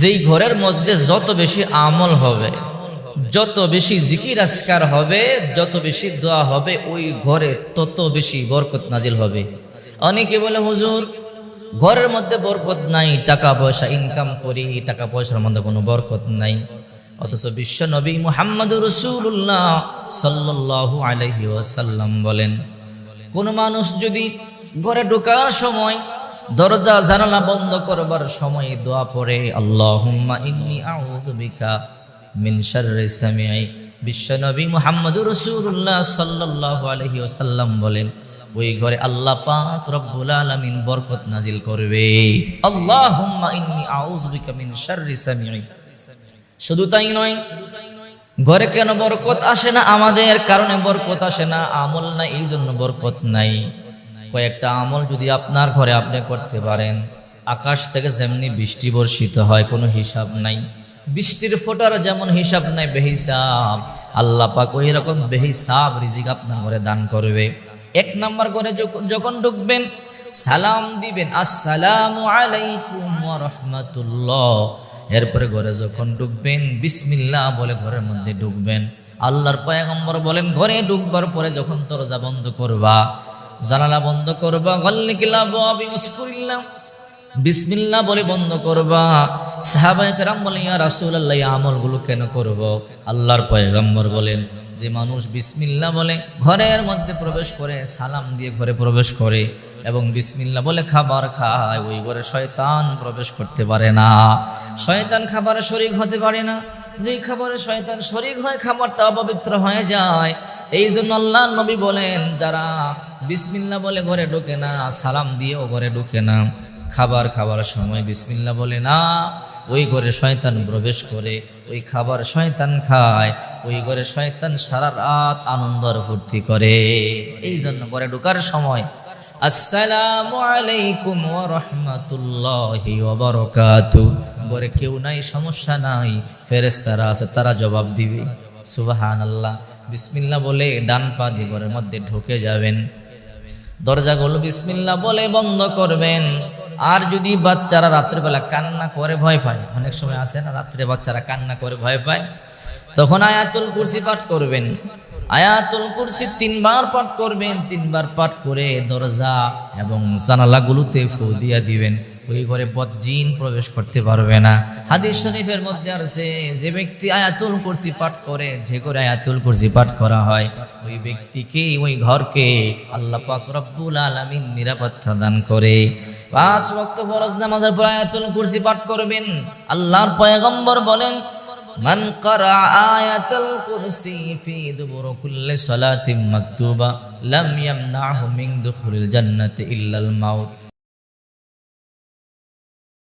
যেই ঘরের মধ্যে যত বেশি আমল হবে, যত বেশি জিকির আজকার হবে, যত বেশি দোয়া হবে, ওই ঘরে তত বেশি বরকত নাজিল হবে। অনেকে বলে হুজুর ঘরের মধ্যে বরকত নাই, টাকা পয়সা ইনকাম করি, টাকা পয়সার মধ্যে কোনো বরকত নাই। অথচ বিশ্ব নবী মুহাম্মদুর রাসূলুল্লাহ সাল্লাল্লাহু আলাইহি ওয়াসাল্লাম বলেন, কোন মানুষ যদি ঘরে ঢোকার সময় দরজা জানালা বন্ধ করবার সময় দোয়া পড়ে, আল্লাহুম্মা ইন্নী আউযু বিকা মিন শাররি সামিঈ, বিশ্ব নবী মুহাম্মদুর রাসূলুল্লাহ সাল্লাল্লাহু আলাইহি ওয়াসাল্লাম বলেন, ওই ঘরে আল্লাহ পাক রব্বুল আলামিন বরকত নাজিল করবে। আল্লাহুম্মা ইন্নী আউযু বিকা মিন শাররি সামিঈ। শুধু তাই নয়, ঘরে কেন বরকত আসে না? আমাদের কারণে বরকত আসে না, আমল নাই এই জন্য বরকত নাই। কয়েকটা আমল যদি আপনার ঘরে আপনি করতে পারেন, আকাশ থেকে যেমনি বৃষ্টি বর্ষিত হয় কোনো হিসাব নাই, বৃষ্টির ফোঁটার যেমন হিসাব নাই, বেহিসাব, আল্লাহ পাক ওই রকম বেহিসাব রিজিক আপনার ঘরে দান করবে। এক নাম্বার ঘরে যখন ঢুকবেন সালাম দিবেন, আসসালামু আলাইকুম ওয়া রাহমাতুল্লাহ। এরপরে ঘরে যখন ঢুকবেন বিসমিল্লাহ বলে ঘরের মধ্যে ঢুকবেন। আল্লাহর পয়গম্বর বলেন, ঘরে ঢুকবার পরে যখন দরজা বন্ধ করবা, জানালা বন্ধ করবা, গল্লিকিল আবওয়াবি ওয়াসকুরিল্লাহ, বিসমিল্লাহ বলে বন্ধ করবা। সাহাবায়ে কেরাম বলেন, ইয়া রাসূলুল্লাহ এই আমলগুলো কেন করব? আল্লাহর পয়গম্বর বলেন, যে মানুষ বিসমিল্লাহ বলে ঘরের মধ্যে প্রবেশ করে, সালাম দিয়ে ঘরে প্রবেশ করে এবং বিসমিল্লাহ বলে খাবার খায়, ওই ঘরে শয়তান প্রবেশ করতে পারে না, শয়তান খাবারে শরীক হতে পারে না। যেই খাবারে শয়তান শরীক হয় খাবারটা অপবিত্র হয়ে যায়। এই জন্য আল্লাহর নবী বলেন, যারা বিসমিল্লাহ বলে ঘরে ঢোকে না, সালাম দিয়েও ঘরে ঢোকে না, খাবার খাবার সময় বিসমিল্লাহ বলে না, ওই ঘরে শয়তান প্রবেশ করে, ওই খাবার শয়তান খায়, ওই ঘরে শয়তান সারা রাত আনন্দ আর ফুর্তি করে। এই জন্য ঘরে ঢোকার সময় আসসালামু আলাইকুম ওয়া রাহমাতুল্লাহি ওয়া বারাকাতুহু, ঘরে কেউ নাই সমস্যা নাই, ফেরেশতারা আছে তারা জবাব দিবে। সুবহানাল্লাহ। বিসমিল্লাহ বলে ডান পা দিয়ে ঘরের মধ্যে ঢুকে যাবেন, দরজাগুলো বিসমিল্লাহ বলে বন্ধ করবেন। আর যদি বাচ্চারা রাত্রেবেলা কান্না করে ভয় পায়, অনেক সময় আছে না রাত্রে বাচ্চারা কান্না করে ভয় পায়, তখন আয়াতুল কুরসি পাঠ করবেন। আয়াতুল কুরসি 3 বার পাঠ করবেন, 3 বার পাঠ করে দরজা এবং জানালাগুলোতে ফু দিয়া দিবেন, ওই ঘরে বদজিন প্রবেশ করতে পারবে না। হাদিস শরীফের মধ্যে আছে, যে ব্যক্তি আয়াতুল কুরসি পাঠ করে, যে করে আয়াতুল কুরসি পাঠ করা হয়, ওই ব্যক্তিকে ওই ঘরকে আল্লাহ পাক রব্বুল আলামিন নিরাপত্তা দান করে। 5 ওয়াক্ত ফরজ নামাজের পর আয়াতুল কুরসি পাঠ করবেন। আল্লাহর পয়গম্বর বলেন, মান ক্বারা আয়াতুল কুরসি ফি দুবুর কুল্লি সালাতিন মাকতুবা লাম ইয়ামনাহু মিন দুখুলিল জান্নাতি ইল্লাল মাউত।